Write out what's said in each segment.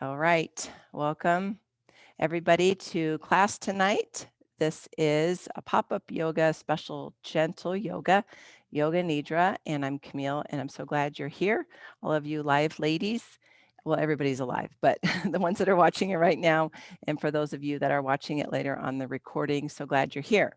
All right, welcome everybody to class tonight. This is a pop-up yoga, special gentle yoga, Yoga Nidra, and I'm Camille, and I'm so glad you're here. All of you live ladies, well, everybody's alive, but the ones that are watching it right now, and for those of you that are watching it later on the recording, so glad you're here.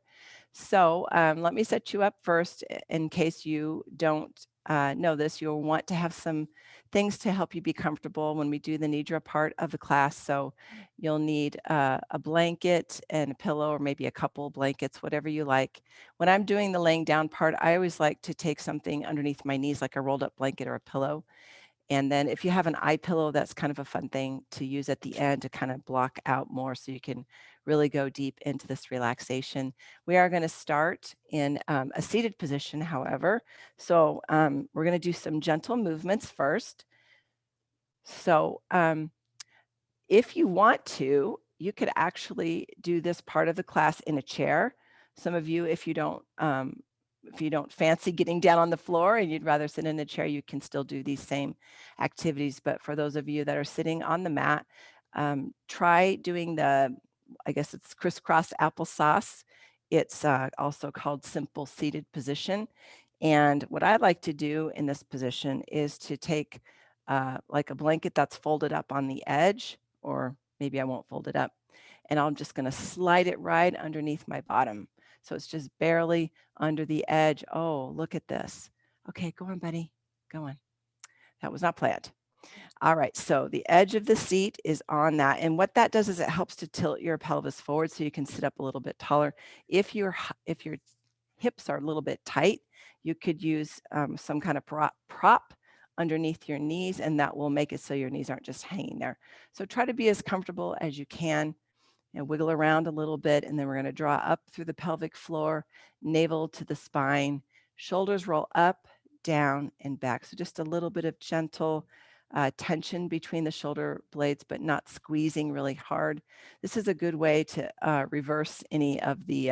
So let me set you up first in case you don't know this. You'll want to have some things to help you be comfortable when we do the Nidra part of the class. So you'll need a blanket and a pillow, or maybe a couple blankets, whatever you like. When I'm doing the laying down part, I always like to take something underneath my knees, like a rolled up blanket or a pillow. And then if you have an eye pillow, that's kind of a fun thing to use at the end to kind of block out more so you can really go deep into this relaxation. We are going to start in a seated position, however. So we're going to do some gentle movements first. So if you want to, you could actually do this part of the class in a chair. Some of you, if you don't fancy getting down on the floor and you'd rather sit in a chair, you can still do these same activities. But for those of you that are sitting on the mat, try doing I guess it's crisscross applesauce. It's also called simple seated position. And what I like to do in this position is to take like a blanket that's folded up on the edge, or maybe I won't fold it up, and I'm just going to slide it right underneath my bottom. So it's just barely under the edge. Oh, look at this. Okay, go on, buddy. Go on. That was not planned. All right, so the edge of the seat is on that. And what that does is it helps to tilt your pelvis forward so you can sit up a little bit taller. If your hips are a little bit tight, you could use some kind of prop underneath your knees, and that will make it so your knees aren't just hanging there. So try to be as comfortable as you can and wiggle around a little bit. And then we're going to draw up through the pelvic floor, navel to the spine, shoulders roll up, down, and back. So just a little bit of gentle tension between the shoulder blades, but not squeezing really hard. This is a good way to reverse any of the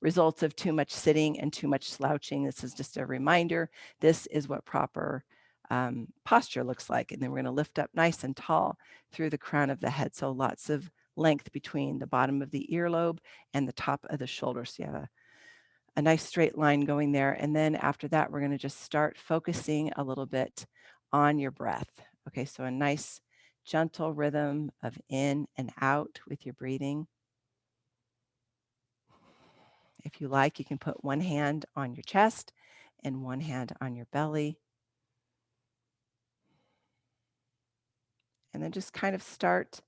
results of too much sitting and too much slouching. This is just a reminder. This is what proper posture looks like. And then we're going to lift up nice and tall through the crown of the head. So lots of length between the bottom of the earlobe and the top of the shoulder. So you have a nice straight line going there. And then after that, we're going to just start focusing a little bit on your breath. Okay, so a nice gentle rhythm of in and out with your breathing. If you like, you can put one hand on your chest and one hand on your belly. And then just kind of start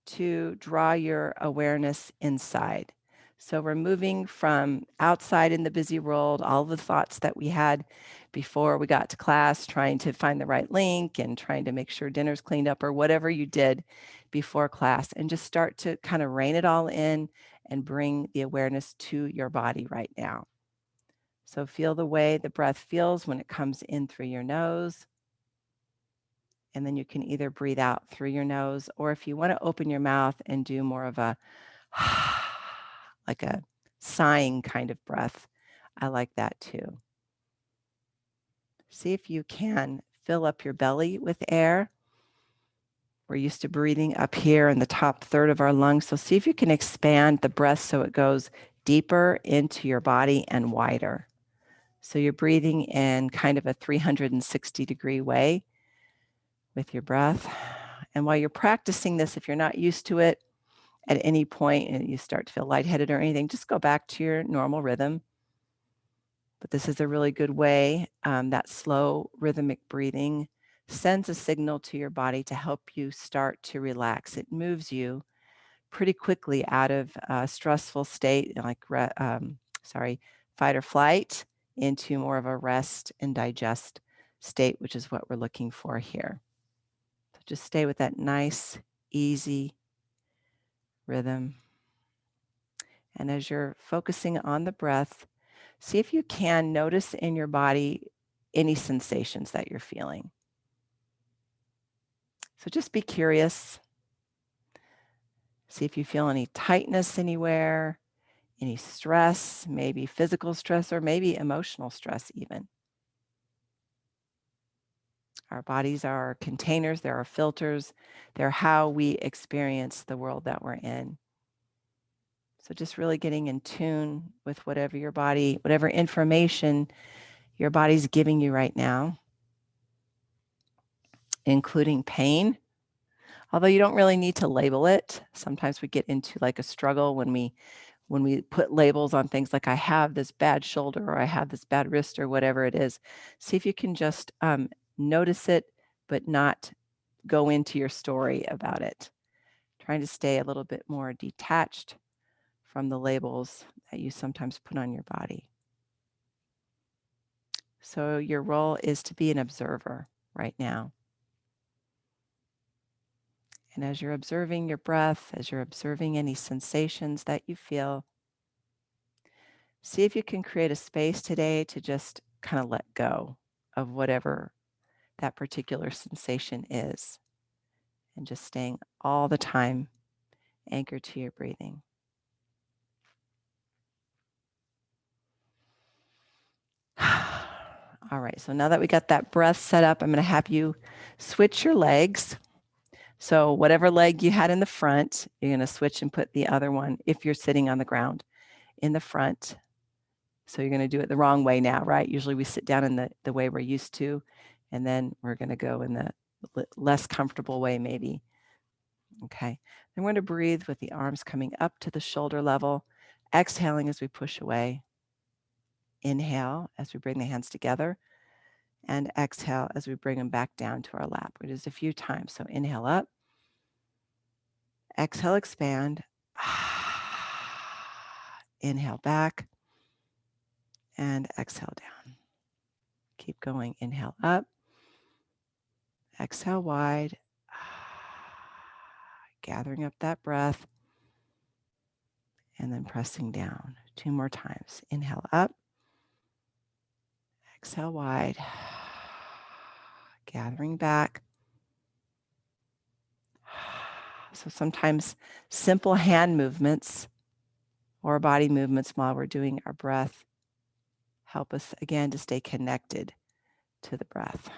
to draw your awareness inside. So we're moving from outside in the busy world, all the thoughts that we had before we got to class, trying to find the right link and trying to make sure dinner's cleaned up or whatever you did before class, and just start to kind of rein it all in and bring the awareness to your body right now. So feel the way the breath feels when it comes in through your nose. And then you can either breathe out through your nose, or if you want to open your mouth and do more of a like a sighing kind of breath, I like that too. See if you can fill up your belly with air. We're used to breathing up here in the top third of our lungs. So see if you can expand the breath so it goes deeper into your body and wider. So you're breathing in kind of a 360-degree way with your breath. And while you're practicing this, if you're not used to it at any point and you start to feel lightheaded or anything, just go back to your normal rhythm. But this is a really good way. That slow rhythmic breathing sends a signal to your body to help you start to relax. It moves you pretty quickly out of a stressful state, like fight or flight, into more of a rest and digest state, which is what we're looking for here. So just stay with that nice, easy rhythm. And as you're focusing on the breath, see if you can notice in your body any sensations that you're feeling. So just be curious. See if you feel any tightness anywhere, any stress, maybe physical stress or maybe emotional stress even. Our bodies are containers, they're our filters, they're how we experience the world that we're in. So just really getting in tune with whatever your body, whatever information your body's giving you right now, including pain. Although you don't really need to label it. Sometimes we get into like a struggle when we put labels on things like I have this bad shoulder or I have this bad wrist or whatever it is. See if you can just notice it, but not go into your story about it. Trying to stay a little bit more detached from the labels that you sometimes put on your body. So your role is to be an observer right now. And as you're observing your breath, as you're observing any sensations that you feel, see if you can create a space today to just kind of let go of whatever that particular sensation is, and just staying all the time anchored to your breathing. All right, so now that we got that breath set up, I'm going to have you switch your legs. So whatever leg you had in the front, you're going to switch and put the other one, if you're sitting on the ground, in the front. So you're going to do it the wrong way now, right? Usually we sit down in the way we're used to, and then we're going to go in the less comfortable way maybe. Okay, then we're going to breathe with the arms coming up to the shoulder level, exhaling as we push away. Inhale as we bring the hands together, and exhale as we bring them back down to our lap. We do this a few times. So inhale up, exhale, expand, inhale back, and exhale down. Keep going. Inhale up, exhale wide, gathering up that breath, and then pressing down. 2 more times. Inhale up, exhale wide, gathering back. So sometimes simple hand movements or body movements while we're doing our breath help us again to stay connected to the breath.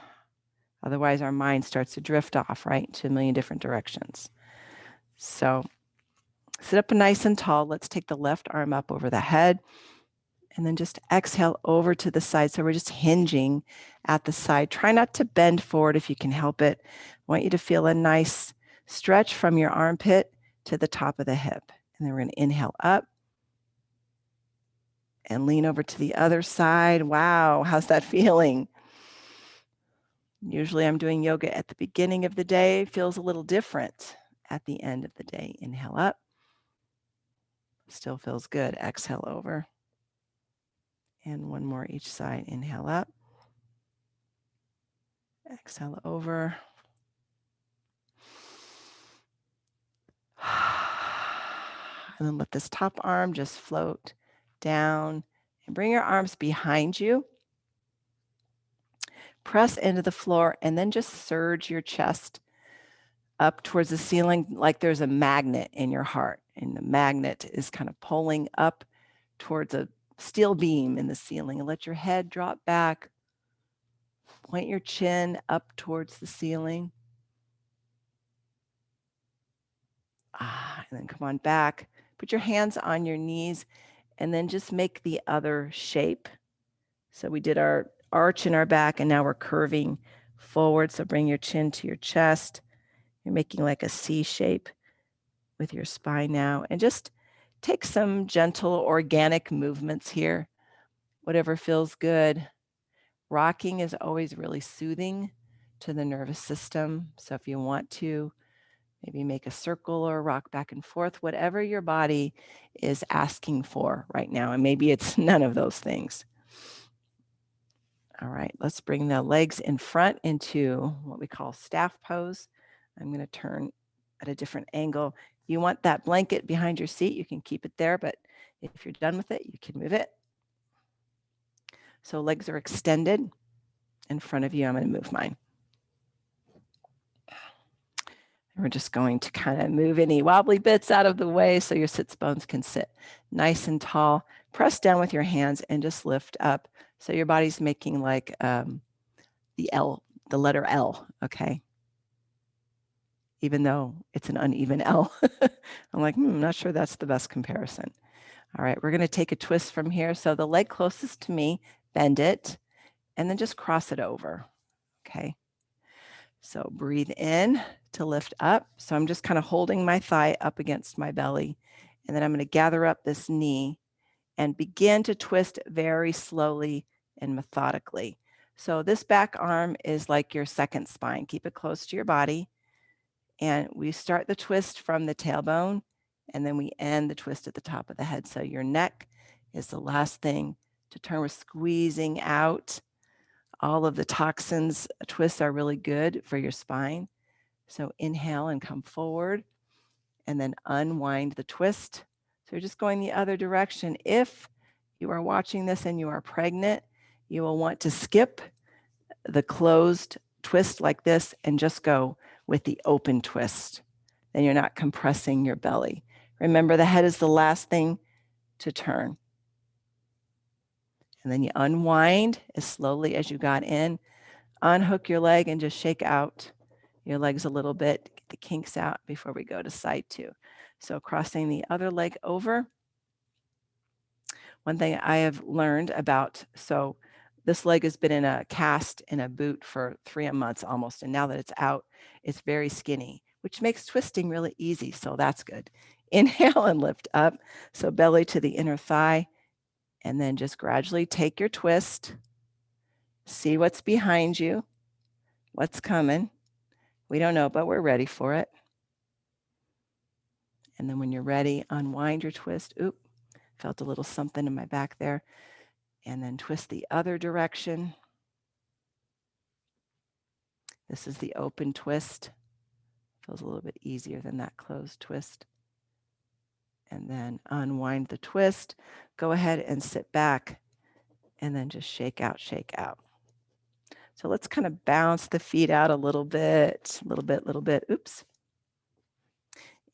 Otherwise our mind starts to drift off, right, to a million different directions. So sit up nice and tall. Let's take the left arm up over the head and then just exhale over to the side. So we're just hinging at the side. Try not to bend forward if you can help it. I want you to feel a nice stretch from your armpit to the top of the hip. And then we're going to inhale up and lean over to the other side. Wow, how's that feeling? Usually I'm doing yoga at the beginning of the day. It feels a little different at the end of the day. Inhale up. Still feels good. Exhale over. And one more each side. Inhale up. Exhale over. And then let this top arm just float down and bring your arms behind you. Press into the floor and then just surge your chest up towards the ceiling like there's a magnet in your heart. And the magnet is kind of pulling up towards a steel beam in the ceiling. And let your head drop back. Point your chin up towards the ceiling. And then come on back. Put your hands on your knees and then just make the other shape. So we did our arch in our back and now we're curving forward. So bring your chin to your chest. You're making like a C shape with your spine now. And just take some gentle organic movements here. Whatever feels good. Rocking is always really soothing to the nervous system. So if you want to, maybe make a circle or rock back and forth, whatever your body is asking for right now. And maybe it's none of those things. All right, let's bring the legs in front into what we call staff pose. I'm going to turn at a different angle. You want that blanket behind your seat, you can keep it there, but if you're done with it, you can move it. So legs are extended in front of you. I'm going to move mine. We're just going to kind of move any wobbly bits out of the way so your sits bones can sit nice and tall. Press down with your hands and just lift up. So your body's making like the L the letter L, okay? Even though it's an uneven L. I'm like, not sure that's the best comparison. All right, we're going to take a twist from here. So the leg closest to me, bend it, and then just cross it over, okay? So breathe in to lift up. So I'm just kind of holding my thigh up against my belly, and then I'm going to gather up this knee and begin to twist very slowly and methodically. So this back arm is like your second spine. Keep it close to your body. And we start the twist from the tailbone, and then we end the twist at the top of the head. So your neck is the last thing to turn. We're squeezing out all of the toxins. Twists are really good for your spine. So inhale and come forward, and then unwind the twist. So you're just going the other direction. If you are watching this and you are pregnant, you will want to skip the closed twist like this and just go with the open twist. Then you're not compressing your belly. Remember, the head is the last thing to turn. And then you unwind as slowly as you got in. Unhook your leg and just shake out your legs a little bit. Get the kinks out before we go to side two. So crossing the other leg over. One thing I have learned about, so this leg has been in a cast in a boot for 3 months almost, and now that it's out, it's very skinny, which makes twisting really easy, so that's good. Inhale and lift up, so belly to the inner thigh, and then just gradually take your twist. See what's behind you, what's coming. We don't know, but we're ready for it. And then when you're ready, unwind your twist. Oop, felt a little something in my back there. And then twist the other direction. This is the open twist. Feels a little bit easier than that closed twist. And then unwind the twist. Go ahead and sit back and then just shake out, shake out. So let's kind of bounce the feet out a little bit, oops,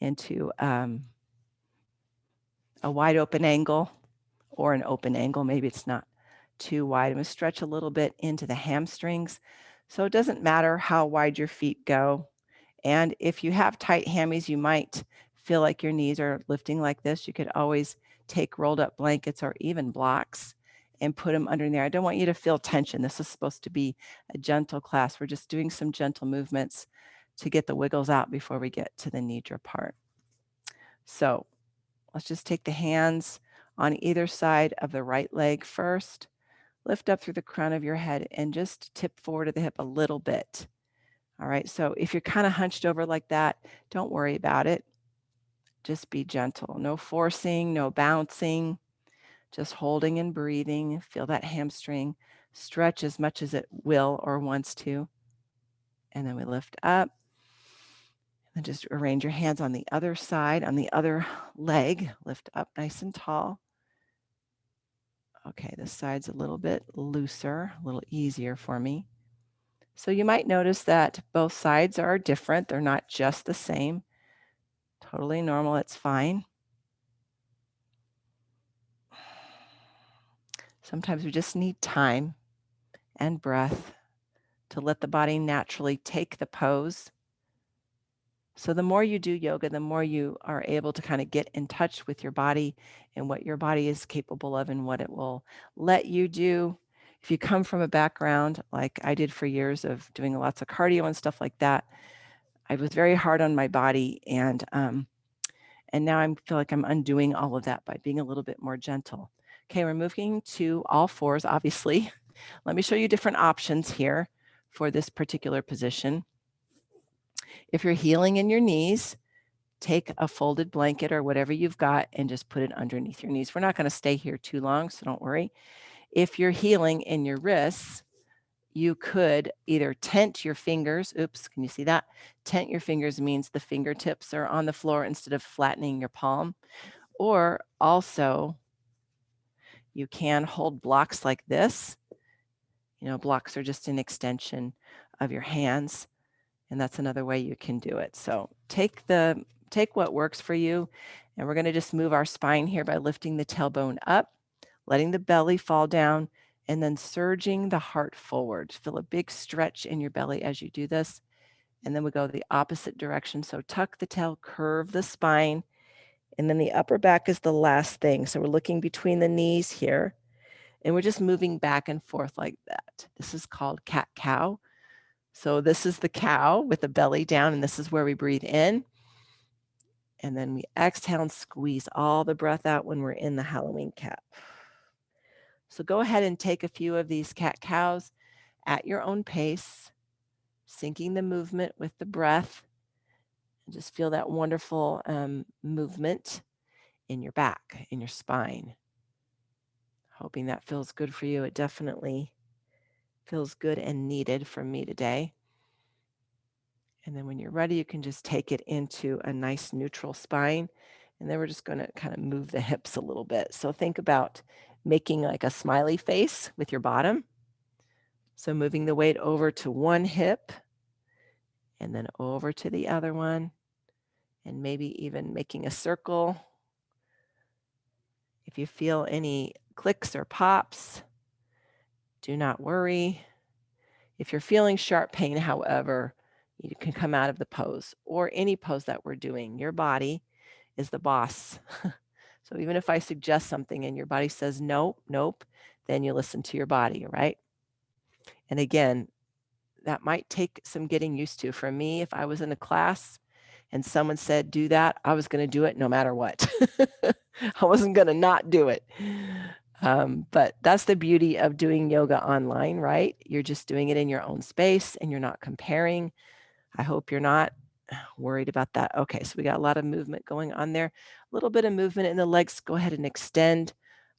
into a wide open angle or an open angle. Maybe it's not too wide. I'm going to stretch a little bit into the hamstrings. So it doesn't matter how wide your feet go. And if you have tight hammies, you might feel like your knees are lifting like this. You could always take rolled up blankets or even blocks and put them under there. I don't want you to feel tension. This is supposed to be a gentle class. We're just doing some gentle movements to get the wiggles out before we get to the Nidra part. So let's just take the hands on either side of the right leg first. Lift up through the crown of your head and just tip forward to the hip a little bit. All right, so if you're kind of hunched over like that, don't worry about it. Just be gentle. No forcing, no bouncing, just holding and breathing. Feel that hamstring stretch as much as it will or wants to. And then we lift up. And just arrange your hands on the other side, on the other leg. Lift up nice and tall. Okay, this side's a little bit looser, a little easier for me. So you might notice that both sides are different. They're not just the same. Totally normal, it's fine. Sometimes we just need time and breath to let the body naturally take the pose. So the more you do yoga, the more you are able to kind of get in touch with your body and what your body is capable of and what it will let you do. If you come from a background like I did for years of doing lots of cardio and stuff like that, I was very hard on my body, and now I feel like I'm undoing all of that by being a little bit more gentle. Okay, we're moving to all fours, obviously. Let me show you different options here for this particular position. If you're healing in your knees, take a folded blanket or whatever you've got and just put it underneath your knees. We're not going to stay here too long, so don't worry. If you're healing in your wrists, you could either tent your fingers. Oops, can you see that? Tent your fingers means the fingertips are on the floor instead of flattening your palm. Or also, you can hold blocks like this. You know, blocks are just an extension of your hands, and that's another way you can do it. So take what works for you, and we're going to just move our spine here by lifting the tailbone up, letting the belly fall down, and then surging the heart forward. Feel a big stretch in your belly as you do this. And then we go the opposite direction. So tuck the tail, curve the spine, and then the upper back is the last thing. So we're looking between the knees here, and we're just moving back and forth like that. This is called cat-cow. So this is the cow with the belly down, and this is where we breathe in. And then we exhale and squeeze all the breath out when we're in the Halloween cat. So go ahead and take a few of these cat-cows at your own pace, syncing the movement with the breath. And just feel that wonderful movement in your back, in your spine. Hoping that feels good for you. It definitely feels good and needed from me today. And then when you're ready, you can just take it into a nice neutral spine. And then we're just going to kind of move the hips a little bit. So think about making like a smiley face with your bottom. So moving the weight over to one hip and then over to the other one, and maybe even making a circle. If you feel any clicks or pops, do not worry. If you're feeling sharp pain, however, you can come out of the pose or any pose that we're doing. Your body is the boss. So even if I suggest something and your body says nope, nope, then you listen to your body, right? And again, that might take some getting used to. For me, if I was in a class and someone said do that, I was going to do it no matter what. I wasn't going to not do it. But that's the beauty of doing yoga online, right? You're just doing it in your own space and you're not comparing. I hope you're not worried about that. Okay, so we got a lot of movement going on there. A little bit of movement in the legs. Go ahead and extend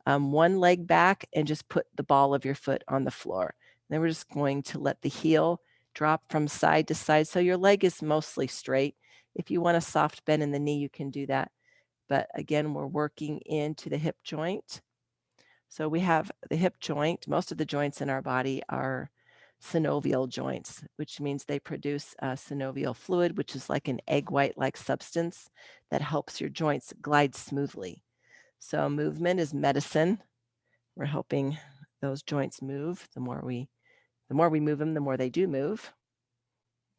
one leg back and just put the ball of your foot on the floor. Then we're just going to let the heel drop from side to side. So your leg is mostly straight. If you want a soft bend in the knee, you can do that. But again, we're working into the hip joint. So we have the hip joint. Most of the joints in our body are synovial joints, which means they produce synovial fluid, which is like an egg white-like substance that helps your joints glide smoothly. So movement is medicine. We're helping those joints move. The more we move them, the more they do move.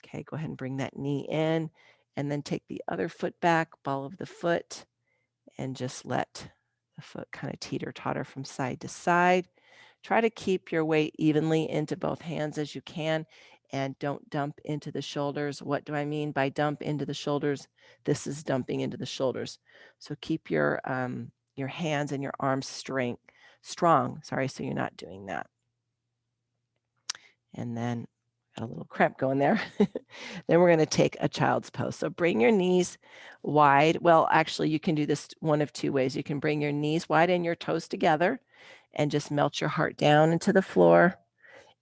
Okay, go ahead and bring that knee in and then take the other foot back, ball of the foot, and just let the foot kind of teeter-totter from side to side. Try to keep your weight evenly into both hands as you can, and don't dump into the shoulders. What do I mean by dump into the shoulders? This is dumping into the shoulders. So keep your hands and your arms strong, so you're not doing that. And then got a little cramp going there. Then we're going to take a child's pose. So bring your knees wide. Well, actually, you can do this one of two ways. You can bring your knees wide and your toes together and just melt your heart down into the floor.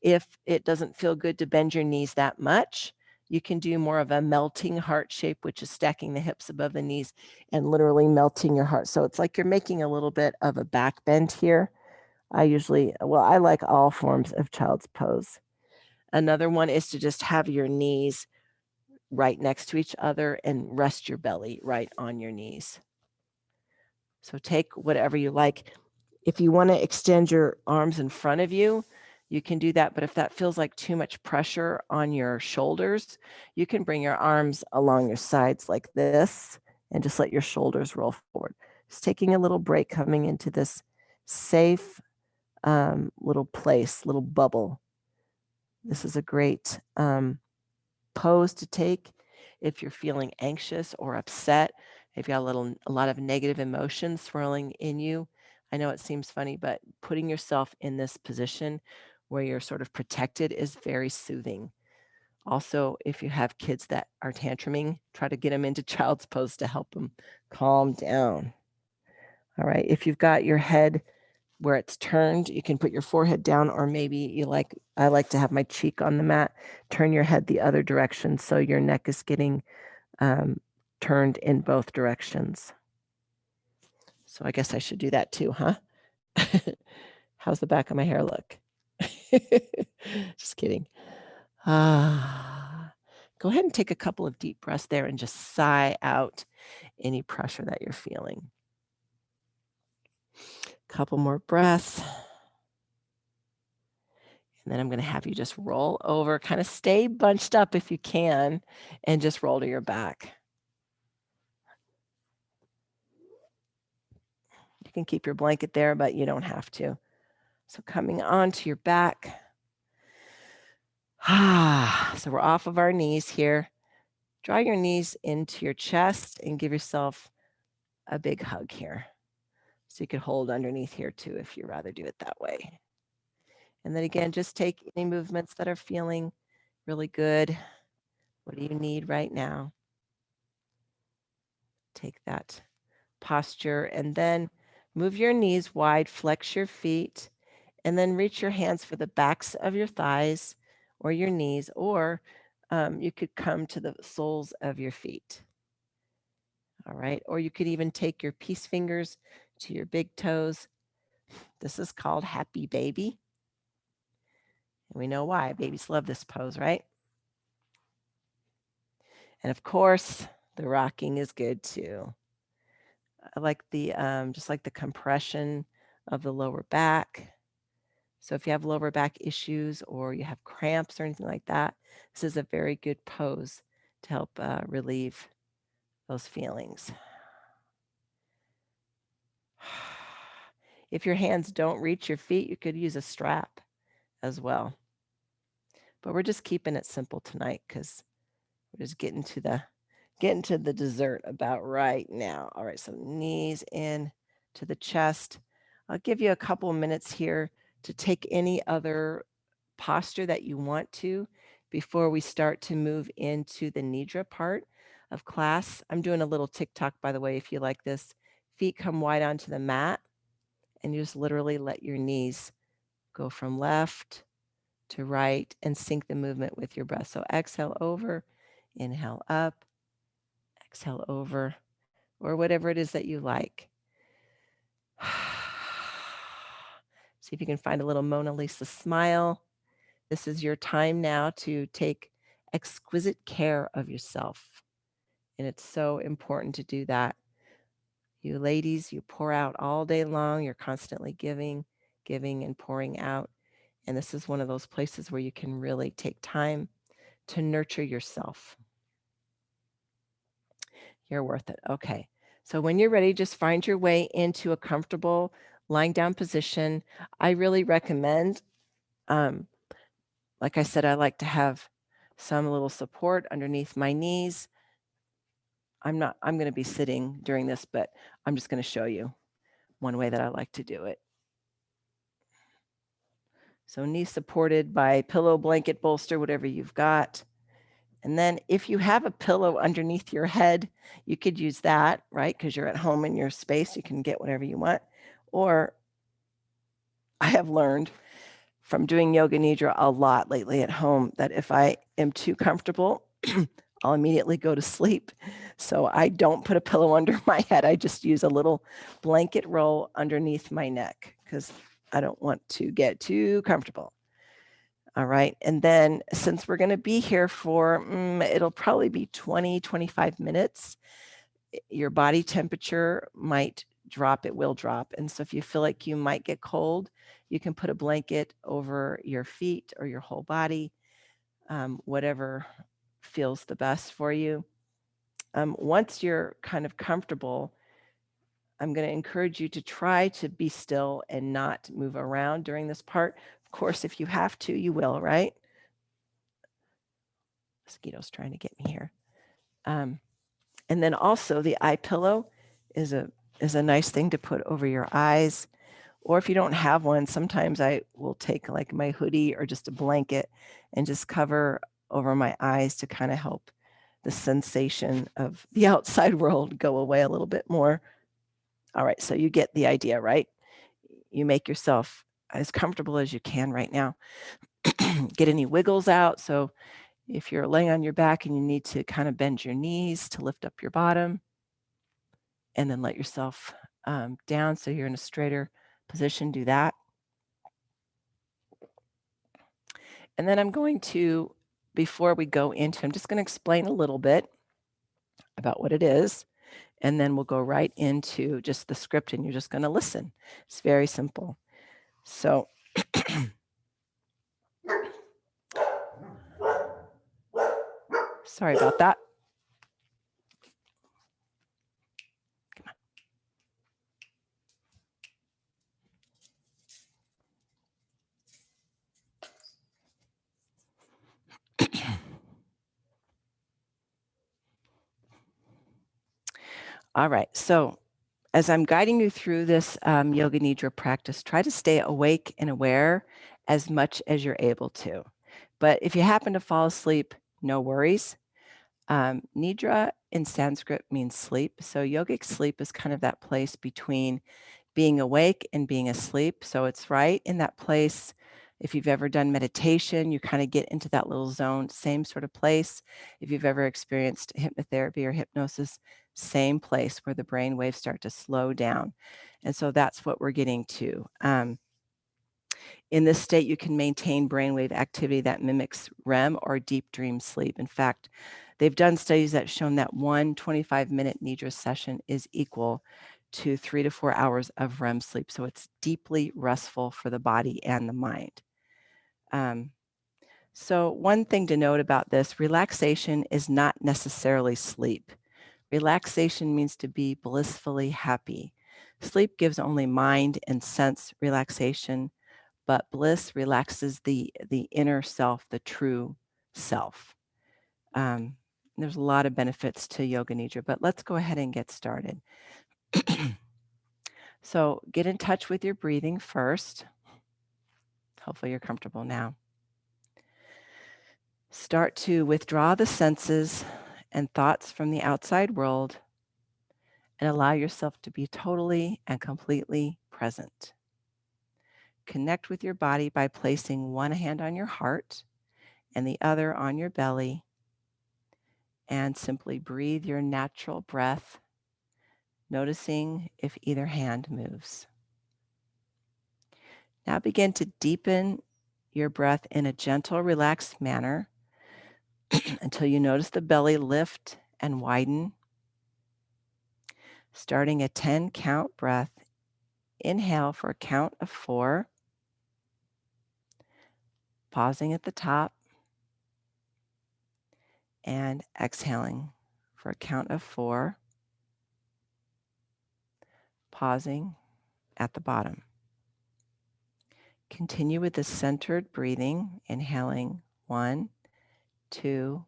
If it doesn't feel good to bend your knees that much, you can do more of a melting heart shape, which is stacking the hips above the knees and literally melting your heart. So it's like you're making a little bit of a back bend here. I like all forms of child's pose. Another one is to just have your knees right next to each other and rest your belly right on your knees. So take whatever you like. If you want to extend your arms in front of you, you can do that. But if that feels like too much pressure on your shoulders, you can bring your arms along your sides like this and just let your shoulders roll forward. Just taking a little break, coming into this safe little place, little bubble. This is a great pose to take if you're feeling anxious or upset, if you got a lot of negative emotions swirling in you. I know it seems funny, but putting yourself in this position where you're sort of protected is very soothing. Also, if you have kids that are tantruming, try to get them into child's pose to help them calm down. All right, if you've got your head where it's turned, you can put your forehead down, or maybe I like to have my cheek on the mat. Turn your head the other direction so your neck is getting turned in both directions. So I guess I should do that too, huh? How's the back of my hair look? Just kidding. Go ahead and take a couple of deep breaths there and just sigh out any pressure that you're feeling. Couple more breaths. And then I'm going to have you just roll over, kind of stay bunched up if you can, and just roll to your back. You can keep your blanket there, but you don't have to. So coming onto your back. So we're off of our knees here. Draw your knees into your chest and give yourself a big hug here. So you could hold underneath here too if you'd rather do it that way. And then again, just take any movements that are feeling really good. What do you need right now? Take that posture and then move your knees wide, flex your feet, and then reach your hands for the backs of your thighs or your knees, or you could come to the soles of your feet. All right. Or you could even take your peace fingers to your big toes. This is called Happy Baby. And we know why. Babies love this pose, right? And of course, the rocking is good too. I like the just like the compression of the lower back. So if you have lower back issues or you have cramps or anything like that, this is a very good pose to help relieve those feelings. If your hands don't reach your feet, you could use a strap as well. But we're just keeping it simple tonight because we're just getting to the dessert about right now. All right, so knees in to the chest. I'll give you a couple minutes here to take any other posture that you want to before we start to move into the Nidra part of class. I'm doing a little TikTok, by the way, if you like this. Feet come wide onto the mat, and you just literally let your knees go from left to right and sync the movement with your breath. So exhale over, inhale up, exhale over, or whatever it is that you like. See if you can find a little Mona Lisa smile. This is your time now to take exquisite care of yourself. And it's so important to do that. You ladies, you pour out all day long. You're constantly giving, giving, and pouring out. And this is one of those places where you can really take time to nurture yourself. You're worth it. Okay. So when you're ready, just find your way into a comfortable lying down position. I really recommend, like I said, I like to have some little support underneath my knees. I'm going to be sitting during this, but I'm just going to show you one way that I like to do it. So knees supported by pillow, blanket, bolster, whatever you've got. And then if you have a pillow underneath your head, you could use that, right? Because you're at home in your space, you can get whatever you want. Or I have learned from doing Yoga Nidra a lot lately at home that if I am too comfortable, I'll immediately go to sleep. So I don't put a pillow under my head. I just use a little blanket roll underneath my neck because I don't want to get too comfortable. All right. And then since we're going to be here for, it'll probably be 20, 25 minutes, your body temperature might drop. It will drop. And so if you feel like you might get cold, you can put a blanket over your feet or your whole body, whatever feels the best for you. Once you're kind of comfortable, I'm going to encourage you to try to be still and not move around during this part. Of course, if you have to, you will, right? Mosquitoes trying to get me here. And then also the eye pillow is a nice thing to put over your eyes. Or if you don't have one, sometimes I will take like my hoodie or just a blanket and just cover over my eyes to kind of help the sensation of the outside world go away a little bit more. All right, so you get the idea, right? You make yourself as comfortable as you can right now. Get any wiggles out. So if you're laying on your back and you need to kind of bend your knees to lift up your bottom, and then let yourself down so you're in a straighter position, do that. And then I'm going to, before we go into, I'm just going to explain a little bit about what it is, and then we'll go right into just the script and you're just going to listen. It's very simple. So Sorry about that. All right, so as I'm guiding you through this Yoga Nidra practice, try to stay awake and aware as much as you're able to. But if you happen to fall asleep, no worries. Nidra in Sanskrit means sleep. So yogic sleep is kind of that place between being awake and being asleep. So it's right in that place. If you've ever done meditation, you kind of get into that little zone, same sort of place. If you've ever experienced hypnotherapy or hypnosis, same place where the brain waves start to slow down. And so that's what we're getting to. In this state, you can maintain brainwave activity that mimics REM or deep dream sleep. In fact, they've done studies that have shown that one 25-minute Nidra session is equal to 3 to 4 hours of REM sleep. So it's deeply restful for the body and the mind. So one thing to note about this, relaxation is not necessarily sleep. Relaxation means to be blissfully happy. Sleep gives only mind and sense relaxation, but bliss relaxes the inner self, the true self. There's a lot of benefits to Yoga Nidra, but let's go ahead and get started. So get in touch with your breathing first. Hopefully you're comfortable now. Start to withdraw the senses and thoughts from the outside world and allow yourself to be totally and completely present. Connect with your body by placing one hand on your heart and the other on your belly, and simply breathe your natural breath, noticing if either hand moves. Now begin to deepen your breath in a gentle, relaxed manner until you notice the belly lift and widen. Starting a 10 count breath, inhale for a count of 4, pausing at the top, and exhaling for a count of 4, pausing at the bottom. Continue with the centered breathing, inhaling 1, 2,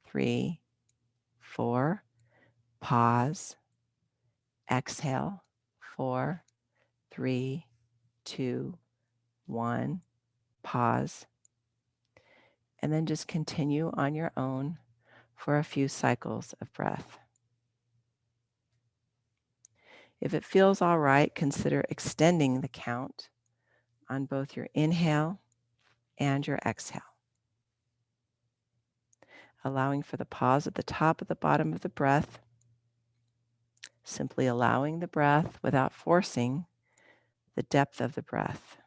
3, 4, pause, exhale, 4, 3, 2, 1, pause, and then just continue on your own for a few cycles of breath. If it feels all right, consider extending the count on both your inhale and your exhale, allowing for the pause at the top of the bottom of the breath, simply allowing the breath without forcing the depth of the breath.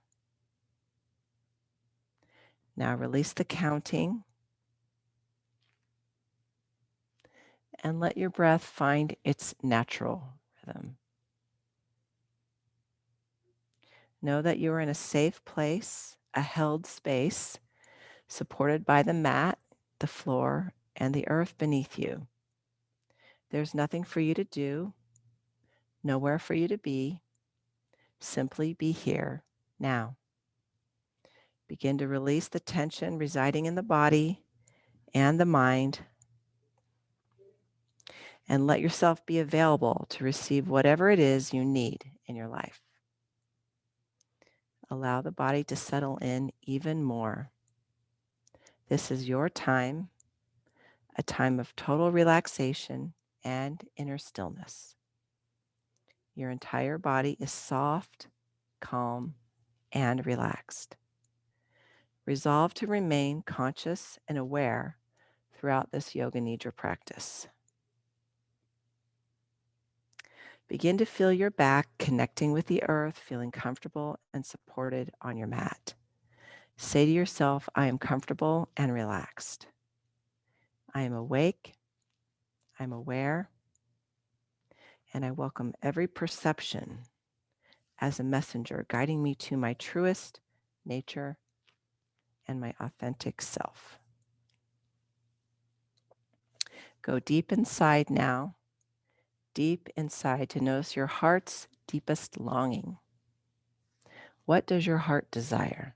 Now release the counting and let your breath find its natural rhythm. Know that you are in a safe place, a held space, supported by the mat, the floor, and the earth beneath you. There's nothing for you to do, nowhere for you to be. Simply be here now. Begin to release the tension residing in the body and the mind, and let yourself be available to receive whatever it is you need in your life. Allow the body to settle in even more. This is your time, a time of total relaxation and inner stillness. Your entire body is soft, calm, and relaxed. Resolve to remain conscious and aware throughout this Yoga Nidra practice. Begin to feel your back connecting with the earth, feeling comfortable and supported on your mat. Say to yourself, I am comfortable and relaxed. I am awake, I'm aware, and I welcome every perception as a messenger guiding me to my truest nature and my authentic self. Go deep inside now, deep inside to notice your heart's deepest longing. What does your heart desire?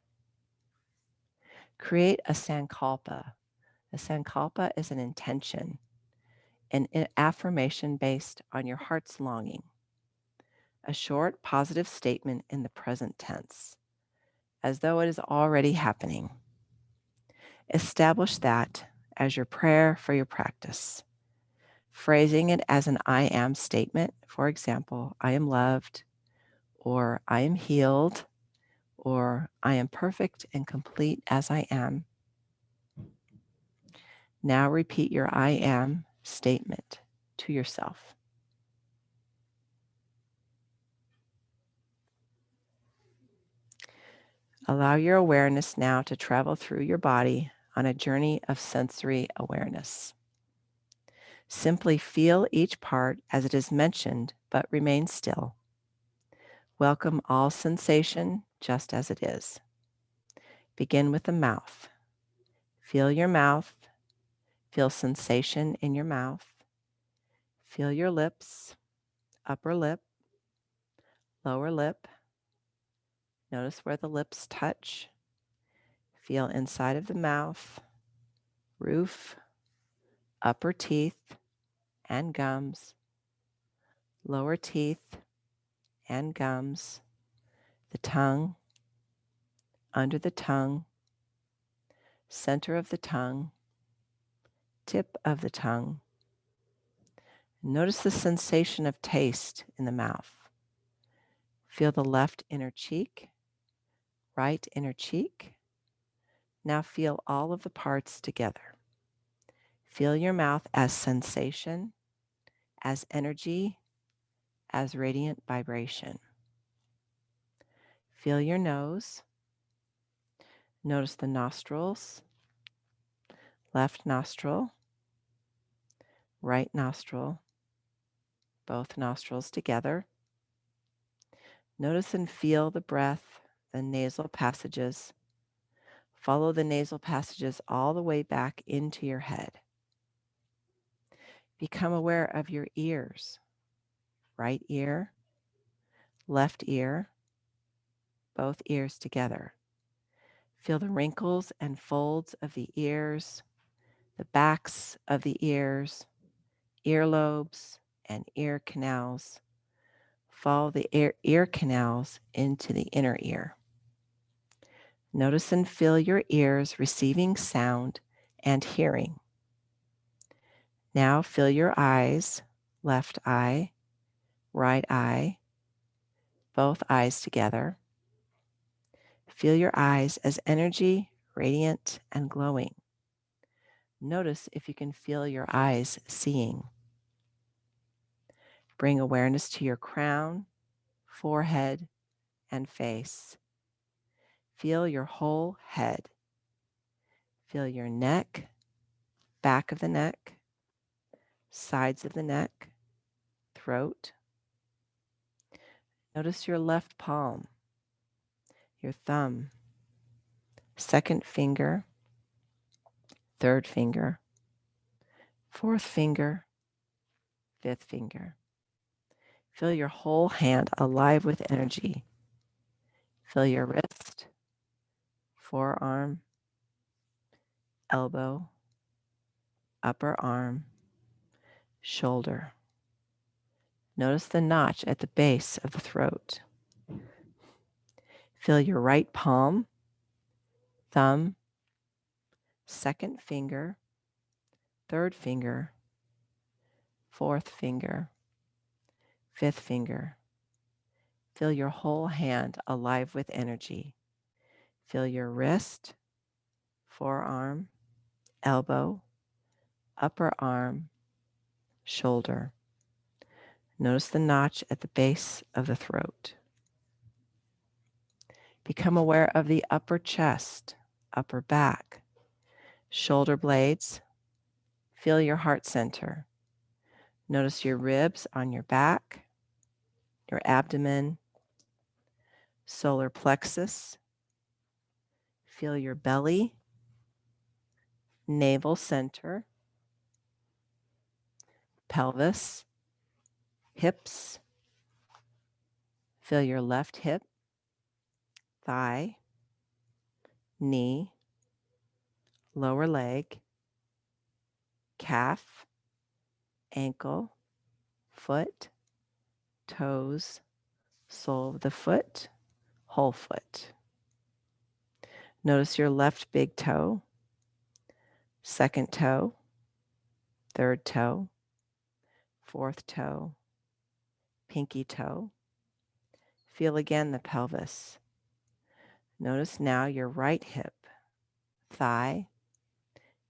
Create a sankalpa. A sankalpa is an intention, an affirmation based on your heart's longing. A short positive statement in the present tense, as though it is already happening. Establish that as your prayer for your practice. Phrasing it as an I am statement, for example, I am loved, or I am healed, or I am perfect and complete as I am. Now repeat your I am statement to yourself. Allow your awareness now to travel through your body on a journey of sensory awareness. Simply feel each part as it is mentioned, but remain still. Welcome all sensation just as it is. Begin with the mouth. Feel your mouth. Feel sensation in your mouth. Feel your lips, upper lip, lower lip. Notice where the lips touch. Feel inside of the mouth, roof, upper teeth and gums, lower teeth and gums, the tongue, under the tongue, center of the tongue, tip of the tongue. Notice the sensation of taste in the mouth. Feel the left inner cheek, right inner cheek. Now feel all of the parts together. Feel your mouth as sensation, as energy, as radiant vibration. Feel your nose. Notice the nostrils, left nostril, right nostril, both nostrils together. Notice and feel the breath, the nasal passages. Follow the nasal passages all the way back into your head. Become aware of your ears, right ear, left ear, both ears together. Feel the wrinkles and folds of the ears, the backs of the ears, earlobes and ear canals. Follow the ear canals into the inner ear. Notice and feel your ears receiving sound and hearing. Now feel your eyes, left eye, right eye, both eyes together. Feel your eyes as energy, radiant and glowing. Notice if you can feel your eyes seeing. Bring awareness to your crown, forehead, and face. Feel your whole head. Feel your neck, back of the neck, sides of the neck, throat. Notice your left palm, your thumb, second finger, third finger, fourth finger, fifth finger. Feel your whole hand alive with energy. Feel your wrist, forearm, elbow, upper arm, shoulder. Notice the notch at the base of the throat. Feel your right palm, thumb, second finger, third finger, fourth finger, fifth finger. Feel your whole hand alive with energy. Feel your wrist, forearm, elbow, upper arm, shoulder. Notice the notch at the base of the throat. Become aware of the upper chest, upper back, shoulder blades. Feel your heart center. Notice your ribs on your back, your abdomen, solar plexus. Feel your belly, navel center, pelvis, hips. Feel your left hip, thigh, knee, lower leg, calf, ankle, foot, toes, sole of the foot, whole foot. Notice your left big toe, second toe, third toe, fourth toe, pinky toe. Feel again the pelvis. Notice now your right hip, thigh,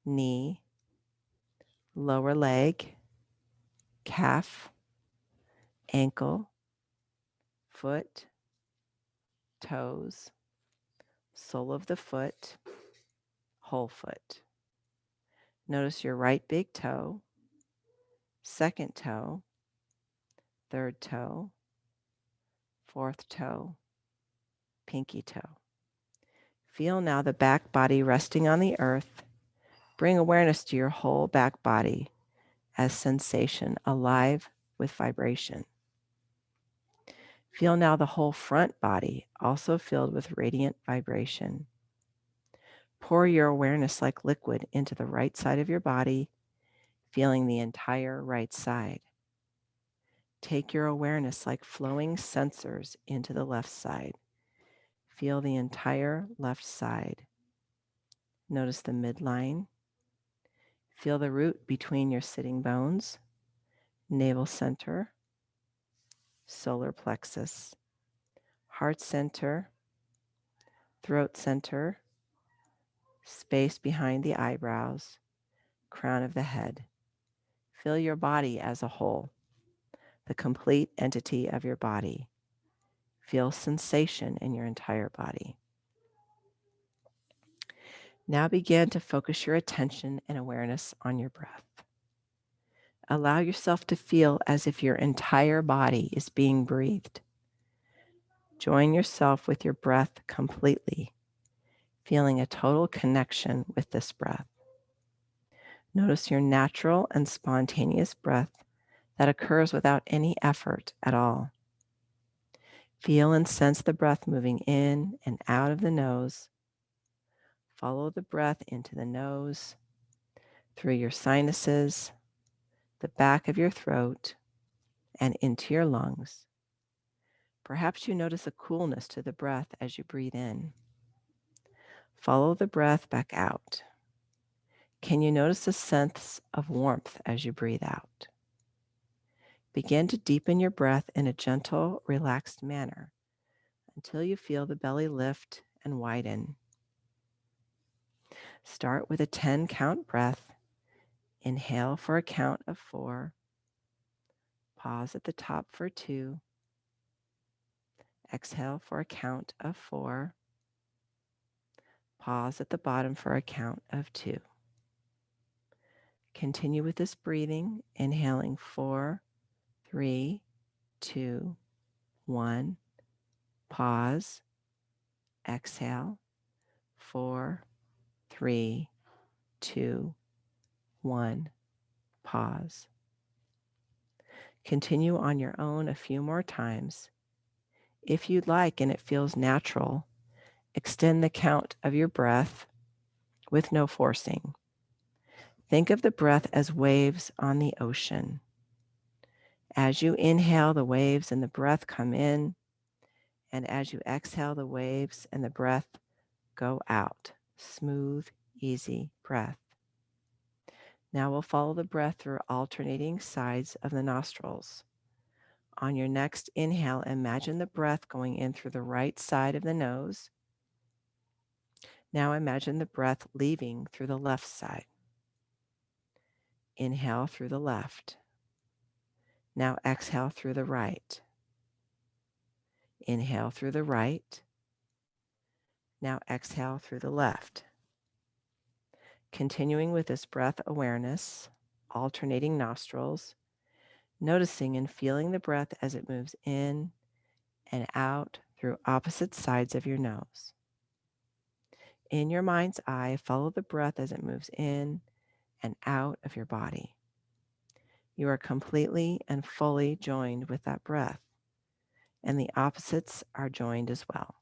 knee, lower leg, calf, ankle, foot, toes, sole of the foot, whole foot. Notice your right big toe, second toe, third toe, fourth toe, pinky toe. Feel now the back body resting on the earth. Bring awareness to your whole back body as sensation, alive with vibration. Feel now the whole front body also filled with radiant vibration. Pour your awareness like liquid into the right side of your body, feeling the entire right side. Take your awareness like flowing sensors into the left side. Feel the entire left side. Notice the midline. Feel the root between your sitting bones, navel center, solar plexus, heart center, throat center, space behind the eyebrows, crown of the head. Feel your body as a whole, the complete entity of your body. Feel sensation in your entire body. Now begin to focus your attention and awareness on your breath. Allow yourself to feel as if your entire body is being breathed. Join yourself with your breath completely, feeling a total connection with this breath. Notice your natural and spontaneous breath that occurs without any effort at all. Feel and sense the breath moving in and out of the nose. Follow the breath into the nose, through your sinuses, the back of your throat, and into your lungs. Perhaps you notice a coolness to the breath as you breathe in. Follow the breath back out. Can you notice a sense of warmth as you breathe out? Begin to deepen your breath in a gentle, relaxed manner until you feel the belly lift and widen. Start with a 10-count breath. Inhale for a count of 4. Pause at the top for 2. Exhale for a count of 4. Pause at the bottom for a count of 2. Continue with this breathing, inhaling 4, 3, 2, 1. Pause. Exhale. 4, 3, 2, 1. Pause. Continue on your own a few more times. If you'd like and it feels natural, extend the count of your breath with no forcing. Think of the breath as waves on the ocean. As you inhale, the waves and the breath come in, and as you exhale, the waves and the breath go out. Smooth, easy breath. Now we'll follow the breath through alternating sides of the nostrils. On your next inhale, imagine the breath going in through the right side of the nose. Now imagine the breath leaving through the left side. Inhale through the left. Now exhale through the right. Inhale through the right. Now exhale through the left. Continuing with this breath awareness, alternating nostrils, noticing and feeling the breath as it moves in and out through opposite sides of your nose. In your mind's eye, follow the breath as it moves in and out of your body. You are completely and fully joined with that breath, and the opposites are joined as well.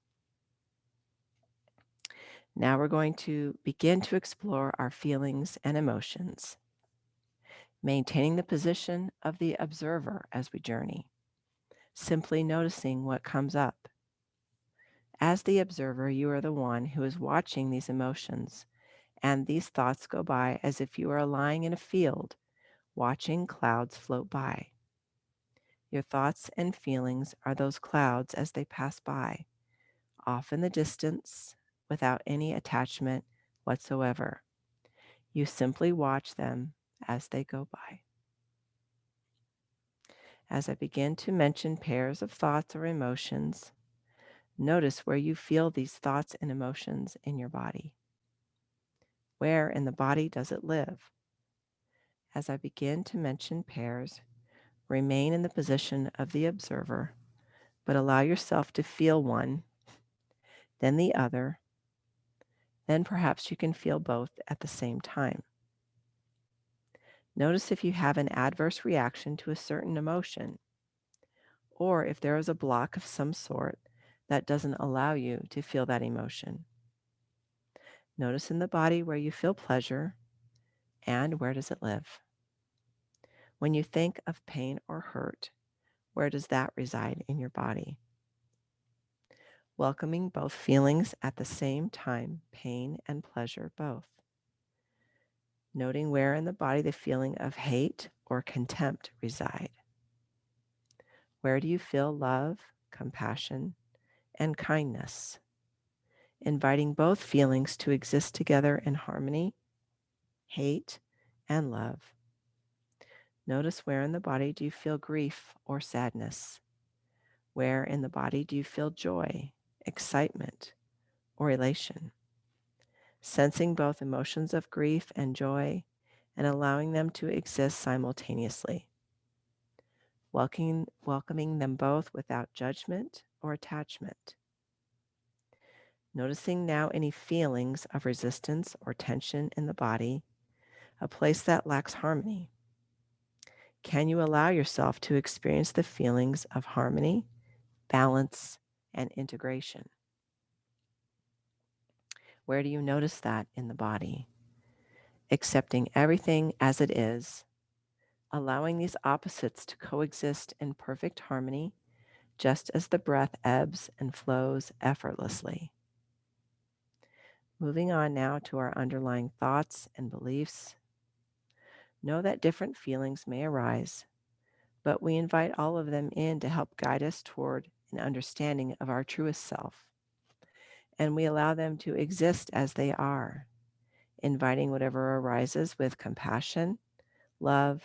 Now we're going to begin to explore our feelings and emotions, maintaining the position of the observer as we journey, simply noticing what comes up. As the observer, you are the one who is watching these emotions, and these thoughts go by as if you are lying in a field, watching clouds float by. Your thoughts and feelings are those clouds as they pass by, off in the distance, without any attachment whatsoever. You simply watch them as they go by. As I begin to mention pairs of thoughts or emotions, notice where you feel these thoughts and emotions in your body. Where in the body does it live? As I begin to mention pairs, remain in the position of the observer, but allow yourself to feel one, then the other, then perhaps you can feel both at the same time. Notice if you have an adverse reaction to a certain emotion, or if there is a block of some sort that doesn't allow you to feel that emotion. Notice in the body where you feel pleasure and where does it live. When you think of pain or hurt, where does that reside in your body? Welcoming both feelings at the same time, pain and pleasure both. Noting where in the body the feeling of hate or contempt reside. Where do you feel love, compassion, and kindness? Inviting both feelings to exist together in harmony, hate, and love. Notice where in the body do you feel grief or sadness? Where in the body do you feel joy, excitement, or elation? Sensing both emotions of grief and joy and allowing them to exist simultaneously. Welcoming them both without judgment or attachment. Noticing now any feelings of resistance or tension in the body, a place that lacks harmony. Can you allow yourself to experience the feelings of harmony, balance, and integration? Where do you notice that in the body? Accepting everything as it is, allowing these opposites to coexist in perfect harmony, just as the breath ebbs and flows effortlessly. Moving on now to our underlying thoughts and beliefs. Know that different feelings may arise, but we invite all of them in to help guide us toward an understanding of our truest self. And we allow them to exist as they are, inviting whatever arises with compassion, love,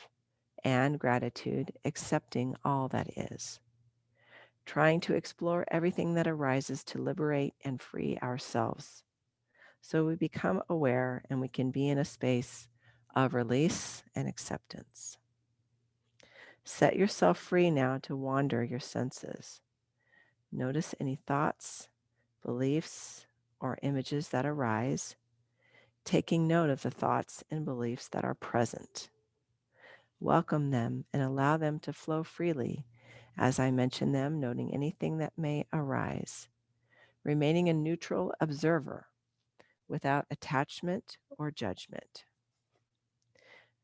and gratitude, accepting all that is. Trying to explore everything that arises to liberate and free ourselves. So we become aware and we can be in a space of release and acceptance. Set yourself free now to wander your senses. Notice any thoughts, beliefs, or images that arise, taking note of the thoughts and beliefs that are present. Welcome them and allow them to flow freely as I mention them, noting anything that may arise. Remaining a neutral observer without attachment or judgment.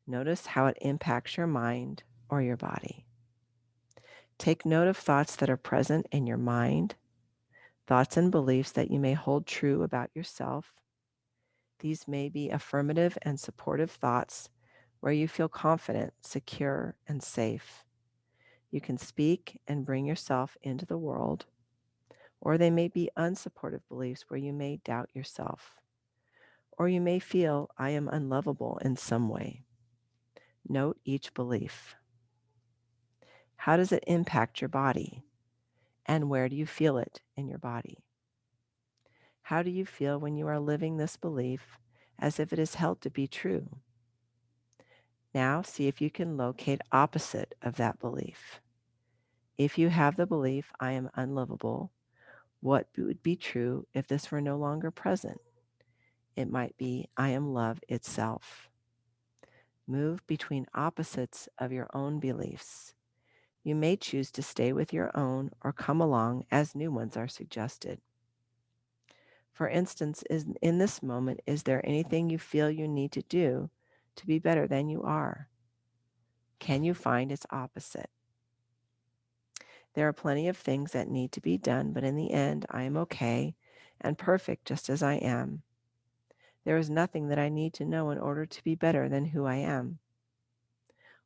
Notice how it impacts your mind or your body. Take note of thoughts that are present in your mind, thoughts and beliefs that you may hold true about yourself. These may be affirmative and supportive thoughts where you feel confident, secure, and safe. You can speak and bring yourself into the world, or they may be unsupportive beliefs where you may doubt yourself, or you may feel I am unlovable in some way. Note each belief. How does it impact your body? And where do you feel it in your body? How do you feel when you are living this belief as if it is held to be true? Now see if you can locate opposite of that belief. If you have the belief, I am unlovable, what would be true if this were no longer present? It might be, I am love itself. Move between opposites of your own beliefs. You may choose to stay with your own or come along as new ones are suggested. For instance, in this moment, is there anything you feel you need to do to be better than you are? Can you find its opposite? There are plenty of things that need to be done, but in the end, I am okay and perfect just as I am. There is nothing that I need to know in order to be better than who I am.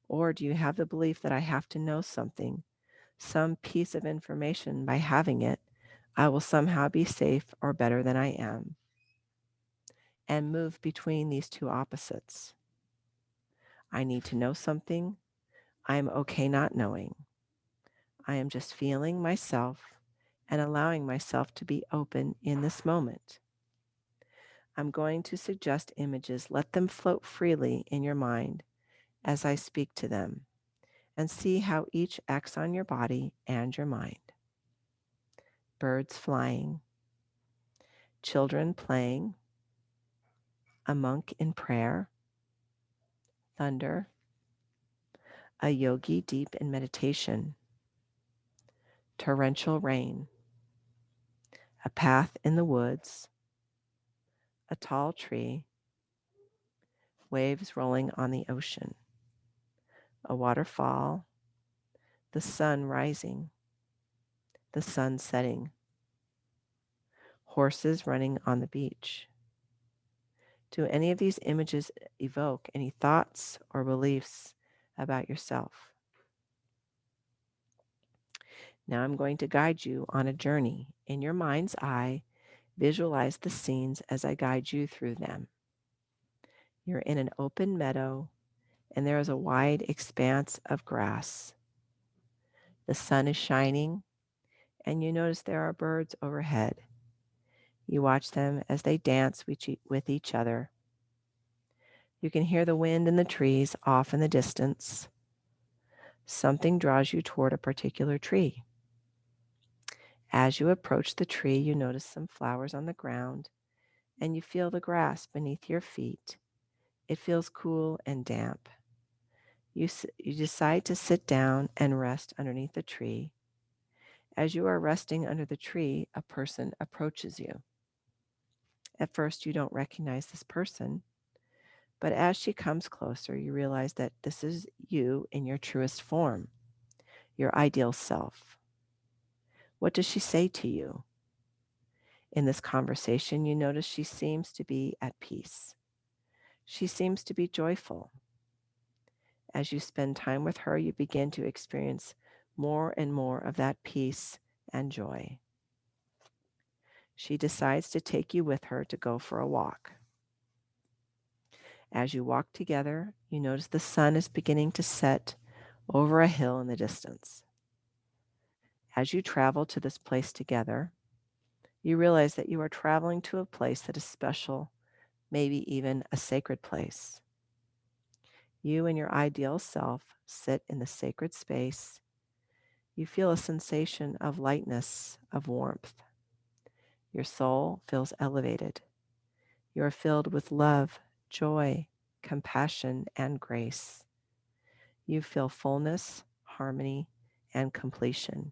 Or do you have the belief that I have to know something, some piece of information? By having it, I will somehow be safe or better than I am? And move between these two opposites. I need to know something. I am okay not knowing. I am just feeling myself and allowing myself to be open in this moment. I'm going to suggest images. Let them float freely in your mind as I speak to them, and see how each acts on your body and your mind. Birds flying, children playing, a monk in prayer, thunder, a yogi deep in meditation, torrential rain, a path in the woods, a tall tree, waves rolling on the ocean, a waterfall, the sun rising, the sun setting, horses running on the beach. Do any of these images evoke any thoughts or beliefs about yourself? Now I'm going to guide you on a journey. In your mind's eye, visualize the scenes as I guide you through them. You're in an open meadow, and there is a wide expanse of grass. The sun is shining, and you notice there are birds overhead. You watch them as they dance with each other. You can hear the wind in the trees off in the distance. Something draws you toward a particular tree. As you approach the tree, you notice some flowers on the ground, and you feel the grass beneath your feet. It feels cool and damp. You decide to sit down and rest underneath the tree. As you are resting under the tree, a person approaches you. At first, you don't recognize this person, but as she comes closer, you realize that this is you in your truest form, your ideal self. What does she say to you? In this conversation, you notice she seems to be at peace. She seems to be joyful. As you spend time with her, you begin to experience more and more of that peace and joy. She decides to take you with her to go for a walk. As you walk together, you notice the sun is beginning to set over a hill in the distance. As you travel to this place together, you realize that you are traveling to a place that is special, maybe even a sacred place. You and your ideal self sit in the sacred space. You feel a sensation of lightness, of warmth. Your soul feels elevated. You are filled with love, joy, compassion, and grace. You feel fullness, harmony, and completion.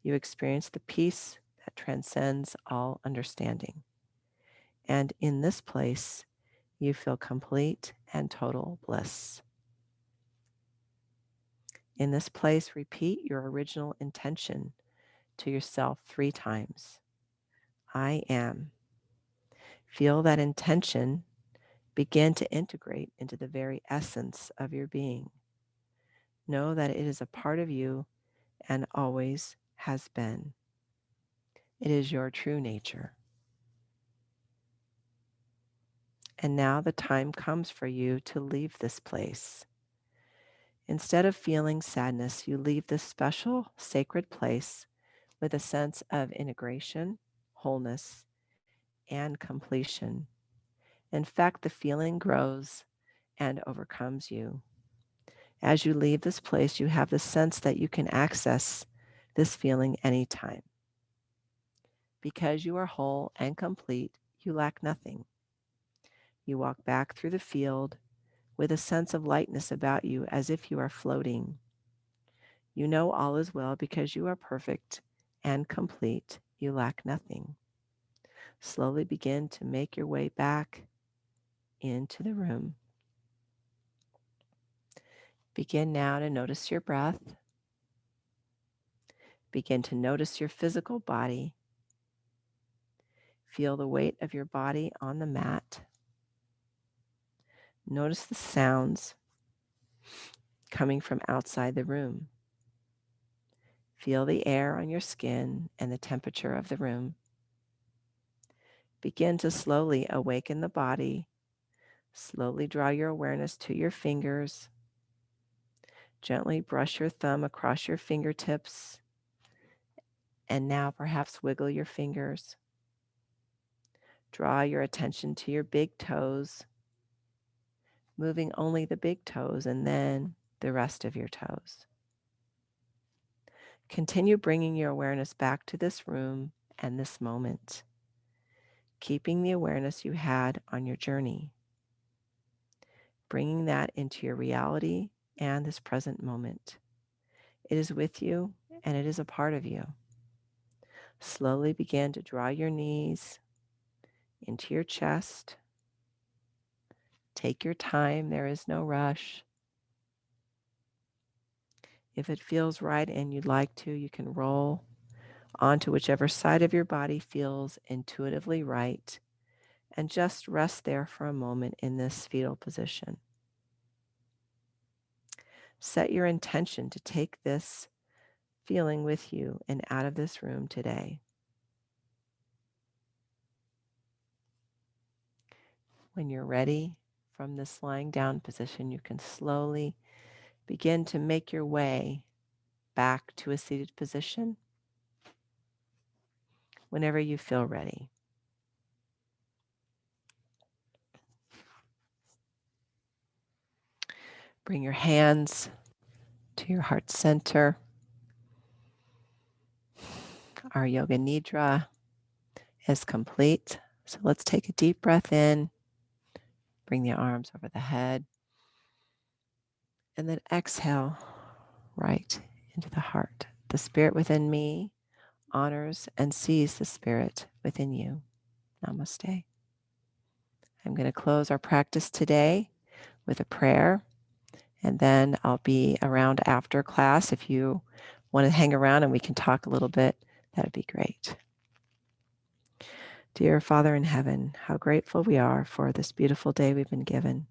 You experience the peace that transcends all understanding. And in this place, you feel complete and total bliss. In this place, repeat your original intention to yourself 3 times. I am. Feel that intention begin to integrate into the very essence of your being. Know that it is a part of you and always has been. It is your true nature. And now the time comes for you to leave this place. Instead of feeling sadness, you leave this special, sacred place with a sense of integration, wholeness, and completion. In fact, the feeling grows and overcomes you. As you leave this place, you have the sense that you can access this feeling anytime. Because you are whole and complete, you lack nothing. You walk back through the field with a sense of lightness about you as if you are floating. You know all is well because you are perfect and complete. You lack nothing. Slowly begin to make your way back into the room. Begin now to notice your breath. Begin to notice your physical body. Feel the weight of your body on the mat. Notice the sounds coming from outside the room. Feel the air on your skin and the temperature of the room. Begin to slowly awaken the body. Slowly draw your awareness to your fingers. Gently brush your thumb across your fingertips. And now perhaps wiggle your fingers. Draw your attention to your big toes, moving only the big toes and then the rest of your toes. Continue bringing your awareness back to this room and this moment, keeping the awareness you had on your journey, bringing that into your reality and this present moment. It is with you and it is a part of you. Slowly begin to draw your knees into your chest. Take your time, there is no rush. If it feels right and you'd like to, you can roll onto whichever side of your body feels intuitively right and just rest there for a moment in this fetal position. Set your intention to take this feeling with you and out of this room today. When you're ready from this lying down position, you can slowly begin to make your way back to a seated position whenever you feel ready. Bring your hands to your heart center. Our Yoga Nidra is complete. So let's take a deep breath in. Bring the arms over the head. And then exhale right into the heart. The spirit within me honors and sees the spirit within you. Namaste. I'm going to close our practice today with a prayer, and then I'll be around after class. If you want to hang around and we can talk a little bit, that'd be great. Dear Father in heaven, how grateful we are for this beautiful day we've been given.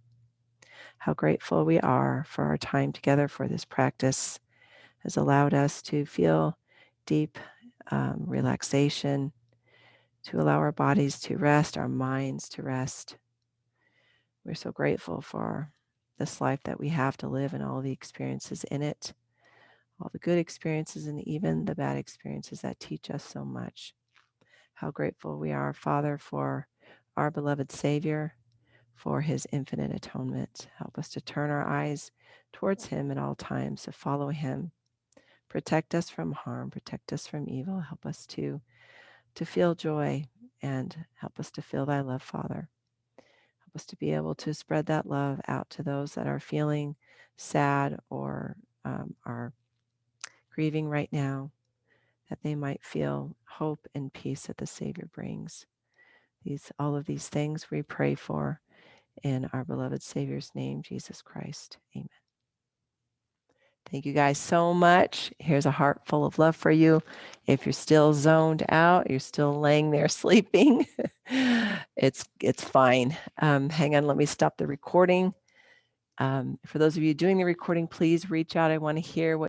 How grateful we are for our time together, for this practice has allowed us to feel deep relaxation, to allow our bodies to rest, our minds to rest. We're so grateful for this life that we have to live and all the experiences in it, all the good experiences and even the bad experiences that teach us so much. How grateful we are, Father, for our beloved Savior, for his infinite atonement. Help us to turn our eyes towards him at all times, to follow him. Protect us from harm, protect us from evil. Help us to feel joy and help us to feel thy love, Father. Help us to be able to spread that love out to those that are feeling sad or are grieving right now, that they might feel hope and peace that the Savior brings. All of these things we pray for in our beloved Savior's name, Jesus Christ. Amen. Thank you guys so much. Here's a heart full of love for you. If you're still zoned out, you're still laying there sleeping, it's fine. Hang on, let me stop the recording. For those of you doing the recording, please reach out. I want to hear what